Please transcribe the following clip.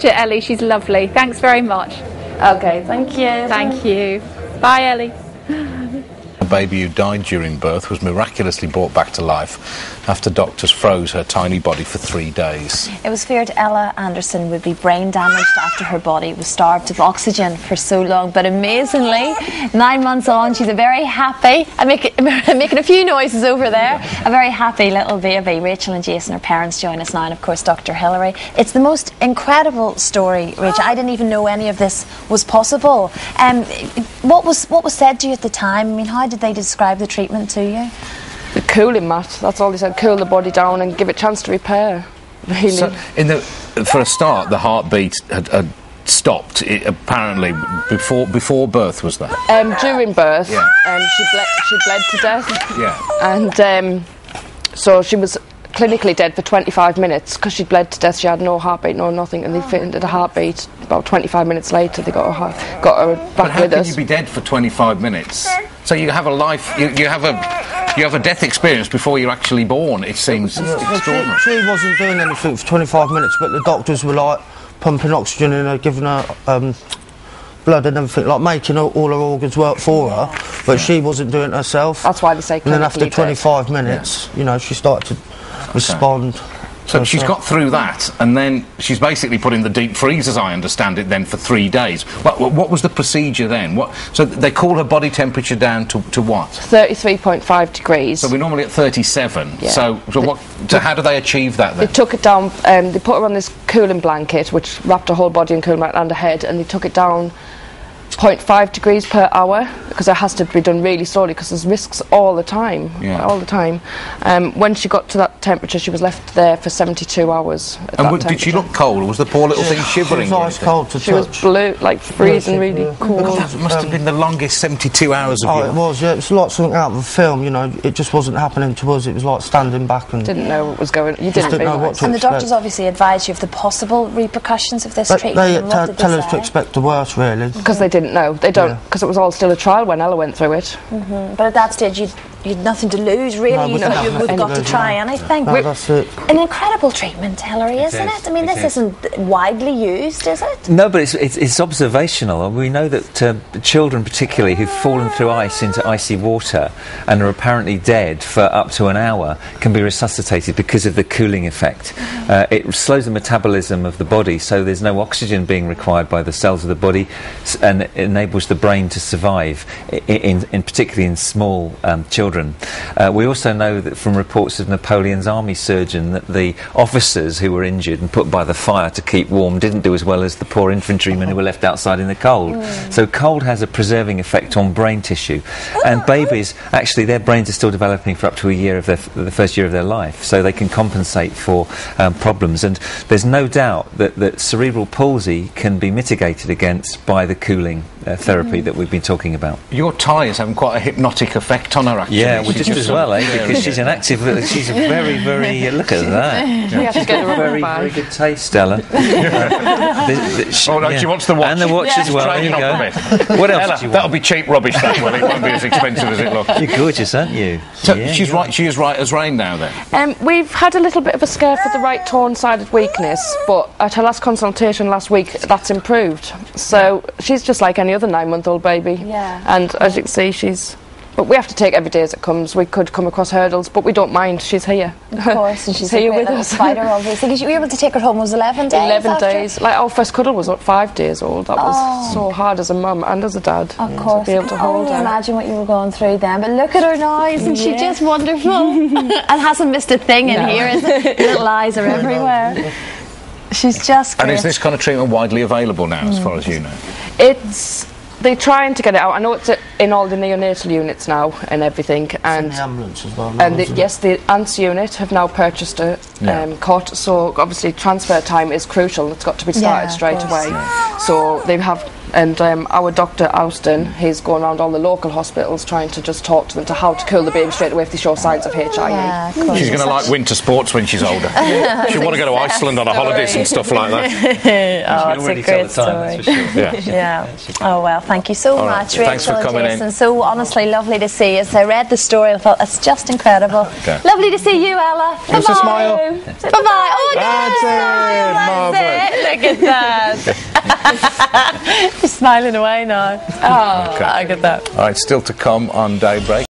to Ellie. She's lovely. Thanks very much. Okay, thank you. Thank you. Bye, Ellie. A baby who died during birth was miraculously brought back to life after doctors froze her tiny body for 3 days. It was feared Ella Anderson would be brain damaged after her body was starved of oxygen for so long, but amazingly, 9 months on, she's a very happy, I'm making a few noises over there, a very happy little baby. Rachel and Jason, her parents, join us now, and of course Dr. Hilary. It's the most incredible story, Rachel. I didn't even know any of this was possible. What was said to you at the time? I mean, how did they describe the treatment to you? The cooling mat, that's all they said, cool the body down and give it a chance to repair, really. So, for a start, the heartbeat had stopped, apparently, before birth, was that? During birth, yeah. She bled to death. Yeah. And so she was clinically dead for 25 minutes because she bled to death. She had no heartbeat, no nothing, and they fitted a heartbeat. About 25 minutes later, they got her back with us. But how can you be dead for 25 minutes? So you have a life, you have a death experience before you're actually born. It seems extraordinary. She wasn't doing anything for 25 minutes, but the doctors were like pumping oxygen in her, giving her blood and everything, like making all her organs work for her, but she wasn't doing it herself. That's why they say. And then after 25 minutes, you know, she started to respond. So she's got through that, and then she's basically put in the deep freeze, as I understand it, then for 3 days. What was the procedure then? So they call her body temperature down to what? 33.5 degrees. So we're normally at 37. Yeah. So how do they achieve that then? They took it down, they put her on this cooling blanket, which wrapped her whole body in cooling blanket and her head, and they took it down 0.5 degrees per hour, because it has to be done really slowly because there's risks all the time. When she got to that temperature, she was left there for 72 hours. And did she look cold, or was the poor little thing shivering? She was ice cold to touch. She was blue, like freezing, really cold. That must have been the longest 72 hours of your life. It was, yeah. It was like something out of a film, you know. It just wasn't happening to us. It was like standing back and... Didn't know what was going on. You didn't know what to And the expect. doctors obviously advised you of the possible repercussions of this treatment. They tell us to expect the worst, really. Because they didn't know. They don't, because it was all still a trial when Ella went through it. But at that stage, you'd nothing to lose, really. No, you know, you would have got to try anything. No, that's it. An incredible treatment, Hilary, isn't it? I mean, this isn't widely used, is it? No, but it's observational. We know that children, particularly, who've fallen through ice into icy water and are apparently dead for up to an hour, can be resuscitated because of the cooling effect. It slows the metabolism of the body, so there's no oxygen being required by the cells of the body, and it enables the brain to survive, particularly in small children. We also know that from reports of Napoleon's army surgeon that the officers who were injured and put by the fire to keep warm didn't do as well as the poor infantrymen who were left outside in the cold. So cold has a preserving effect on brain tissue. And babies, actually, their brains are still developing for up to a year of the first year of their life, so they can compensate for problems. And there's no doubt that cerebral palsy can be mitigated against by the cooling therapy that we've been talking about. Your tie is having quite a hypnotic effect on her, actually. Yeah, well, just as well, because she's an active, she's a very, very, look at that. She's got very, very good taste, Stella. She wants the watch. And the watch as well, there you go. What else Ella, do you want? that'll be cheap rubbish, that will. It won't be as expensive as it looks. You're gorgeous, aren't you? So she is right as rain now, then? We've had a little bit of a scare for the right torn-sided weakness, but at her last consultation last week, that's improved. So she's just like any other 9-month-old baby. Yeah. And as you can see, but we have to take every day as it comes. We could come across hurdles, but we don't mind. She's here. Of course, and she's here a great with little us. fighter, obviously. You were able to take her home, was 11 days? 11 after? days. Like, our first cuddle was 5 days old. That was so hard as a mum and as a dad. Of course. To be able to hold her. Imagine what you were going through then. But look at her now, isn't she just wonderful? And hasn't missed a thing in here, is it? Little eyes are everywhere. She's just great. And is this kind of treatment widely available now, as far as you know? They're trying to get it out. I know it's in all the neonatal units now and everything. And in the ambulance as well. And yes, the ANTS unit have now purchased a cot. So obviously transfer time is crucial. It's got to be started straight away. So they have And our Dr. Austin, he's going around all the local hospitals trying to just talk to them to how to cool the baby straight away if they show signs of HIE. Yeah, of course. She's going to like winter sports when she's older. She'll want to go to Iceland on a holidays and stuff like that. Oh, it's a great story. Yeah. Oh, well, thank you so much, Rachel. Thanks for coming in. Jason. So honestly lovely to see you. As I read the story, I thought it's just incredible. Okay. Lovely to see you, Ella. Give us a smile. Bye-bye. Oh, That's it. look at that. She's smiling away now. Oh, Okay. I get that. All right, still to come on Daybreak.